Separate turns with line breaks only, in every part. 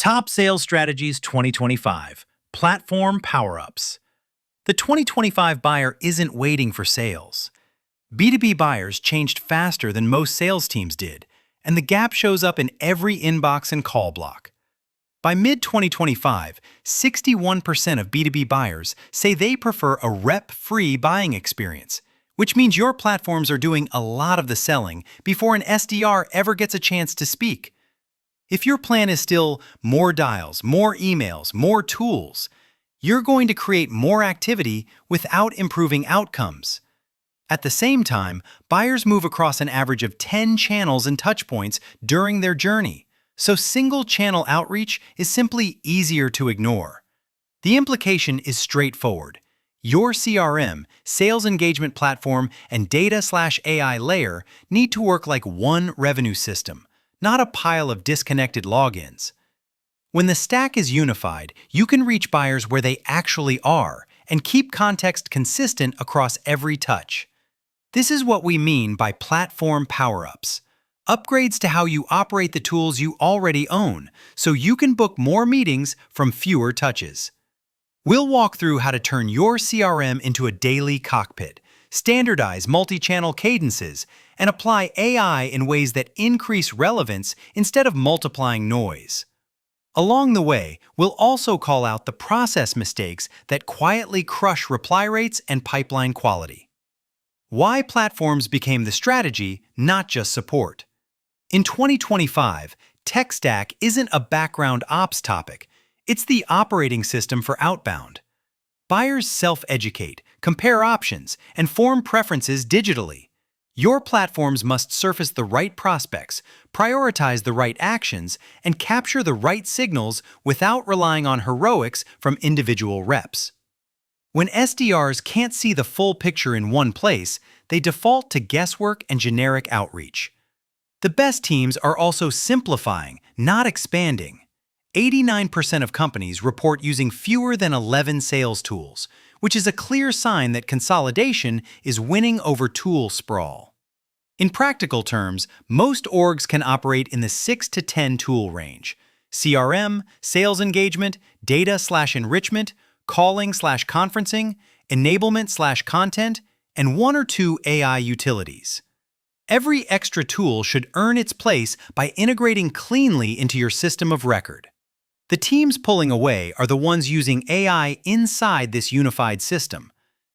Top Sales Strategies 2025 Platform Power-Ups. The 2025 buyer isn't waiting for sales. B2B buyers changed faster than most sales teams did, and the gap shows up in every inbox and call block. By mid-2025, 61% of B2B buyers say they prefer a rep-free buying experience, which means your platforms are doing a lot of the selling before an SDR ever gets a chance to speak. If your plan is still more dials, more emails, more tools, you're going to create more activity without improving outcomes. At the same time, buyers move across an average of 10 channels and touchpoints during their journey, so single-channel outreach is simply easier to ignore. The implication is straightforward. Your CRM, sales engagement platform, and data/AI layer need to work like one revenue system, not a pile of disconnected logins. When the stack is unified, you can reach buyers where they actually are and keep context consistent across every touch. This is what we mean by platform power-ups. Upgrades to how you operate the tools you already own, so you can book more meetings from fewer touches. We'll walk through how to turn your CRM into a daily cockpit, standardize multi-channel cadences, and apply AI in ways that increase relevance instead of multiplying noise. Along the way, we'll also call out the process mistakes that quietly crush reply rates and pipeline quality. Why platforms became the strategy, not just support. In 2025, tech stack isn't a background ops topic. It's the operating system for outbound. Buyers self-educate, compare options, and form preferences digitally. Your platforms must surface the right prospects, prioritize the right actions, and capture the right signals without relying on heroics from individual reps. When SDRs can't see the full picture in one place, they default to guesswork and generic outreach. The best teams are also simplifying, not expanding. 89% of companies report using fewer than 11 sales tools, which is a clear sign that consolidation is winning over tool sprawl. In practical terms, most orgs can operate in the 6 to 10 tool range: CRM, sales engagement, data/enrichment, calling/conferencing, enablement/content, and 1 or 2 AI utilities. Every extra tool should earn its place by integrating cleanly into your system of record. The teams pulling away are the ones using AI inside this unified system.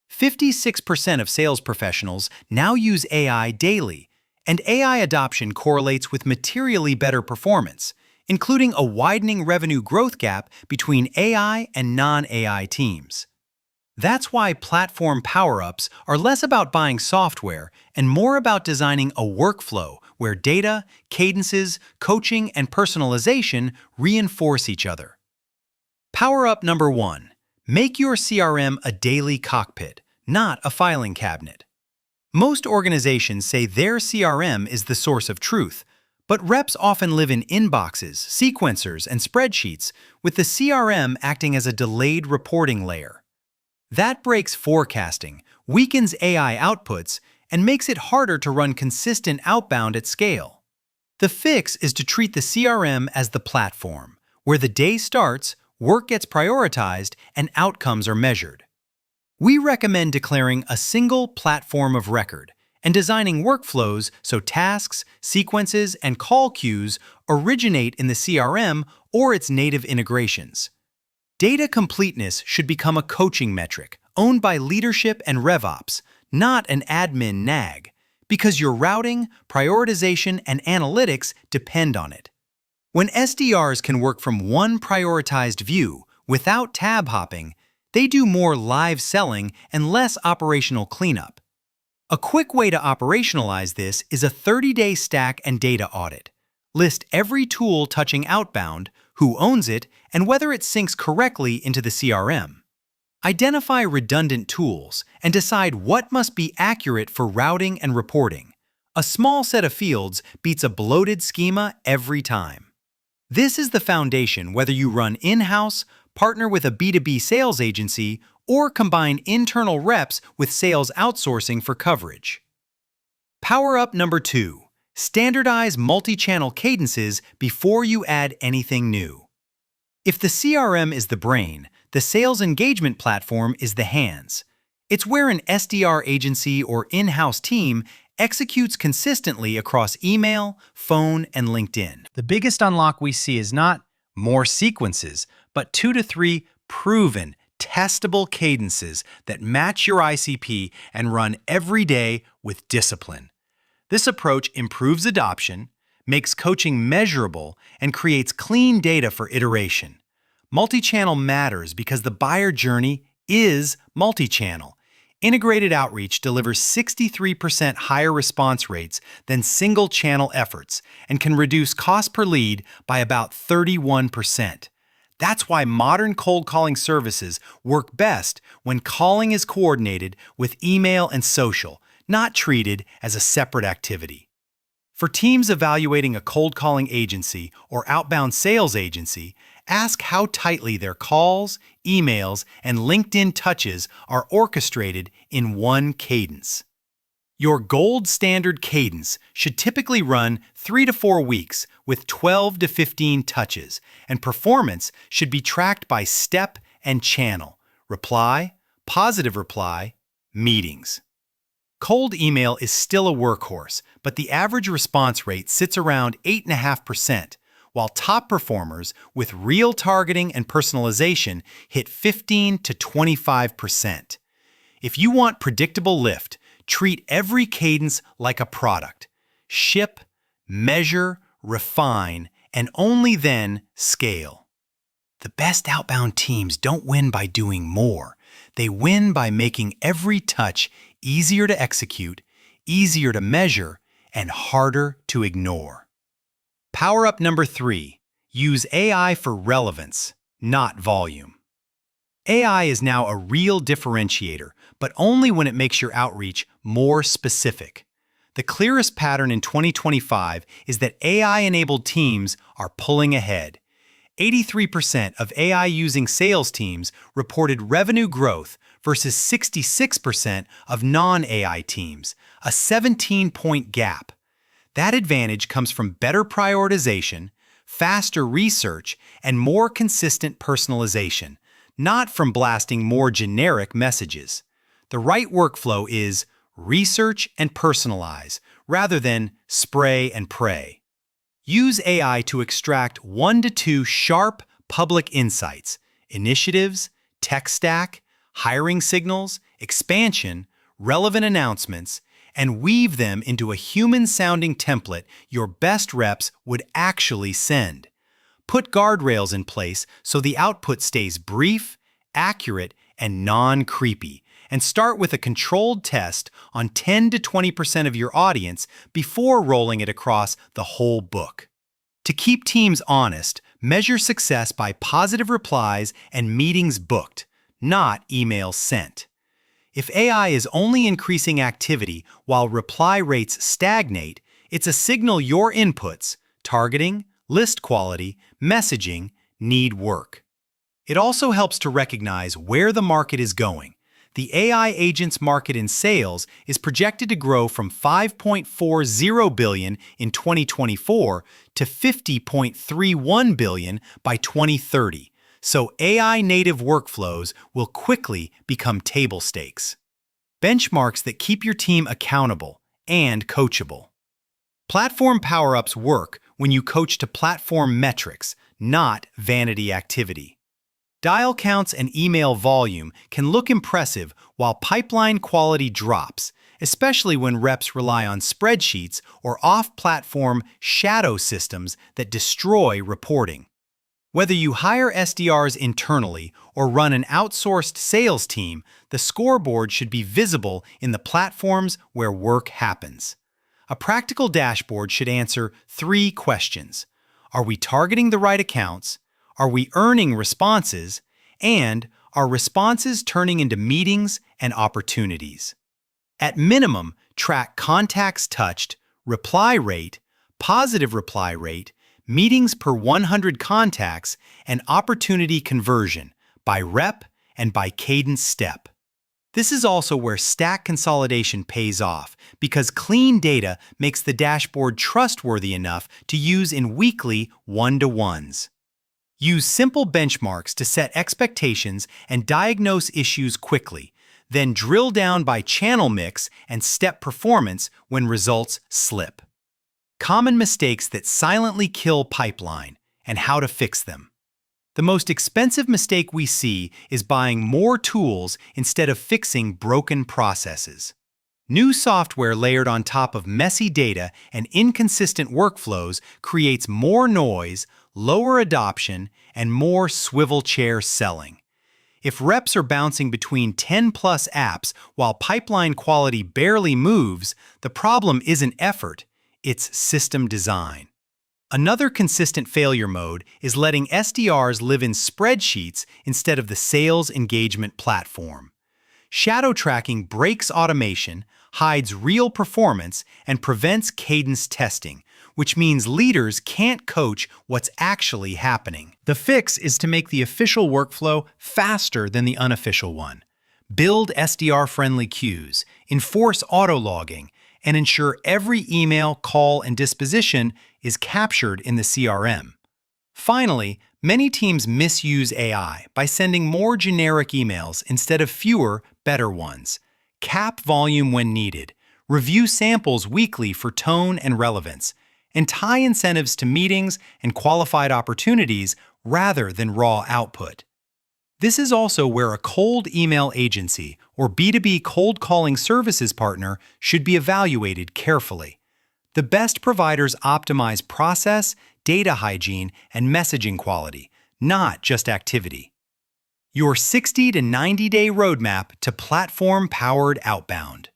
56% of sales professionals now use AI daily, and AI adoption correlates with materially better performance, including a widening revenue growth gap between AI and non-AI teams. That's why platform power-ups are less about buying software and more about designing a workflow where data, cadences, coaching, and personalization reinforce each other. Power-up number 1. Make your CRM a daily cockpit, not a filing cabinet. Most organizations say their CRM is the source of truth, but reps often live in inboxes, sequencers, and spreadsheets, with the CRM acting as a delayed reporting layer. That breaks forecasting, weakens AI outputs, and makes it harder to run consistent outbound at scale. The fix is to treat the CRM as the platform, where the day starts, work gets prioritized, and outcomes are measured. We recommend declaring a single platform of record and designing workflows so tasks, sequences, and call queues originate in the CRM or its native integrations. Data completeness should become a coaching metric, owned by leadership and RevOps, not an admin nag, because your routing, prioritization, and analytics depend on it. When SDRs can work from one prioritized view without tab hopping, they do more live selling and less operational cleanup. A quick way to operationalize this is a 30-day stack and data audit. List every tool touching outbound, who owns it, and whether it syncs correctly into the CRM. Identify redundant tools and decide what must be accurate for routing and reporting. A small set of fields beats a bloated schema every time. This is the foundation whether you run in-house, partner with a B2B sales agency, or combine internal reps with sales outsourcing for coverage. Power-up number 2. Standardize multi-channel cadences before you add anything new. If the CRM is the brain, the sales engagement platform is the hands. It's where an SDR agency or in-house team executes consistently across email, phone, and LinkedIn. The biggest unlock we see is not more sequences, but 2 to 3 proven, testable cadences that match your ICP and run every day with discipline. This approach improves adoption, makes coaching measurable, and creates clean data for iteration. Multi-channel matters because the buyer journey is multi-channel. Integrated outreach delivers 63% higher response rates than single-channel efforts and can reduce cost per lead by about 31%. That's why modern cold calling services work best when calling is coordinated with email and social, not treated as a separate activity. For teams evaluating a cold calling agency or outbound sales agency, ask how tightly their calls, emails, and LinkedIn touches are orchestrated in one cadence. Your gold standard cadence should typically run 3 to 4 weeks with 12 to 15 touches, and performance should be tracked by step and channel: reply, positive reply, meetings. Cold email is still a workhorse, but the average response rate sits around 8.5%, while top performers with real targeting and personalization hit 15 to 25%. If you want predictable lift, treat every cadence like a product. Ship, measure, refine, and only then scale. The best outbound teams don't win by doing more. They win by making every touch easier to execute, easier to measure, and harder to ignore. Power-up number 3, use AI for relevance, not volume. AI is now a real differentiator, but only when it makes your outreach more specific. The clearest pattern in 2025 is that AI-enabled teams are pulling ahead. 83% of AI-using sales teams reported revenue growth versus 66% of non-AI teams, a 17-point gap. That advantage comes from better prioritization, faster research, and more consistent personalization, not from blasting more generic messages. The right workflow is research and personalize, rather than spray and pray. Use AI to extract 1 to 2 sharp public insights: initiatives, tech stack, hiring signals, expansion, relevant announcements, and weave them into a human-sounding template your best reps would actually send. Put guardrails in place so the output stays brief, accurate, and non-creepy, and start with a controlled test on 10 to 20% of your audience before rolling it across the whole book. To keep teams honest, measure success by positive replies and meetings booked, not emails sent. If AI is only increasing activity while reply rates stagnate, it's a signal your inputs, targeting, list quality, messaging, need work. It also helps to recognize where the market is going. The AI agents market in sales is projected to grow from $5.40 billion in 2024 to $50.31 billion by 2030, so AI-native workflows will quickly become table stakes. Benchmarks that keep your team accountable and coachable. Platform power-ups work when you coach to platform metrics, not vanity activity. Dial counts and email volume can look impressive while pipeline quality drops, especially when reps rely on spreadsheets or off-platform shadow systems that destroy reporting. Whether you hire SDRs internally or run an outsourced sales team, the scoreboard should be visible in the platforms where work happens. A practical dashboard should answer 3 questions. Are we targeting the right accounts? Are we earning responses? And are responses turning into meetings and opportunities? At minimum, track contacts touched, reply rate, positive reply rate, meetings per 100 contacts, and opportunity conversion by rep and by cadence step. This is also where stack consolidation pays off, because clean data makes the dashboard trustworthy enough to use in weekly one-to-ones. Use simple benchmarks to set expectations and diagnose issues quickly, then drill down by channel mix and step performance when results slip. Common mistakes that silently kill pipeline and how to fix them. The most expensive mistake we see is buying more tools instead of fixing broken processes. New software layered on top of messy data and inconsistent workflows creates more noise, lower adoption, and more swivel chair selling. If reps are bouncing between 10-plus apps while pipeline quality barely moves, the problem isn't effort, it's system design. Another consistent failure mode is letting SDRs live in spreadsheets instead of the sales engagement platform. Shadow tracking breaks automation, hides real performance, and prevents cadence testing, which means leaders can't coach what's actually happening. The fix is to make the official workflow faster than the unofficial one. Build SDR-friendly queues, enforce auto-logging, and ensure every email, call, and disposition is captured in the CRM. Finally, many teams misuse AI by sending more generic emails instead of fewer, better ones. Cap volume when needed, review samples weekly for tone and relevance, and tie incentives to meetings and qualified opportunities rather than raw output. This is also where a cold email agency or B2B cold calling services partner should be evaluated carefully. The best providers optimize process, data hygiene, and messaging quality, not just activity. Your 60 to 90-day roadmap to platform-powered outbound.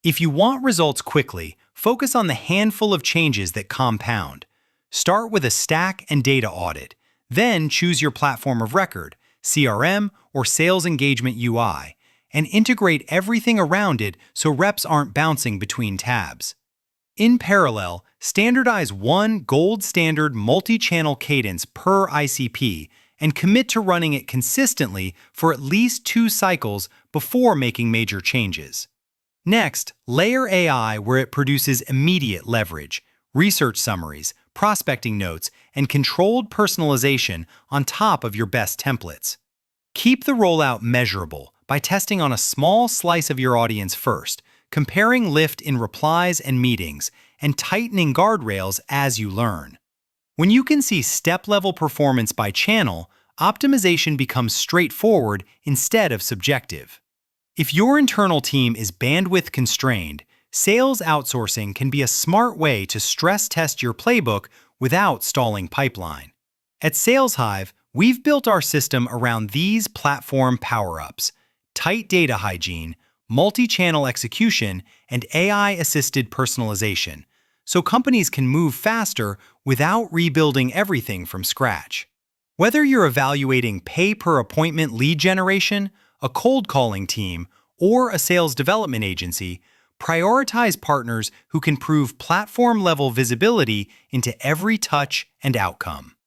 If you want results quickly, focus on the handful of changes that compound. Start with a stack and data audit, then choose your platform of record, CRM or sales engagement UI, and integrate everything around it so reps aren't bouncing between tabs. In parallel, standardize one gold standard multi-channel cadence per ICP and commit to running it consistently for at least 2 cycles before making major changes. Next, layer AI where it produces immediate leverage, research summaries, prospecting notes, and controlled personalization on top of your best templates. Keep the rollout measurable by testing on a small slice of your audience first, comparing lift in replies and meetings, and tightening guardrails as you learn. When you can see step-level performance by channel, optimization becomes straightforward instead of subjective. If your internal team is bandwidth constrained, sales outsourcing can be a smart way to stress test your playbook without stalling pipeline. At SalesHive, we've built our system around these platform power-ups: tight data hygiene, multi-channel execution, and AI-assisted personalization, so companies can move faster without rebuilding everything from scratch. Whether you're evaluating pay-per-appointment lead generation, a cold calling team, or a sales development agency, prioritize partners who can prove platform-level visibility into every touch and outcome.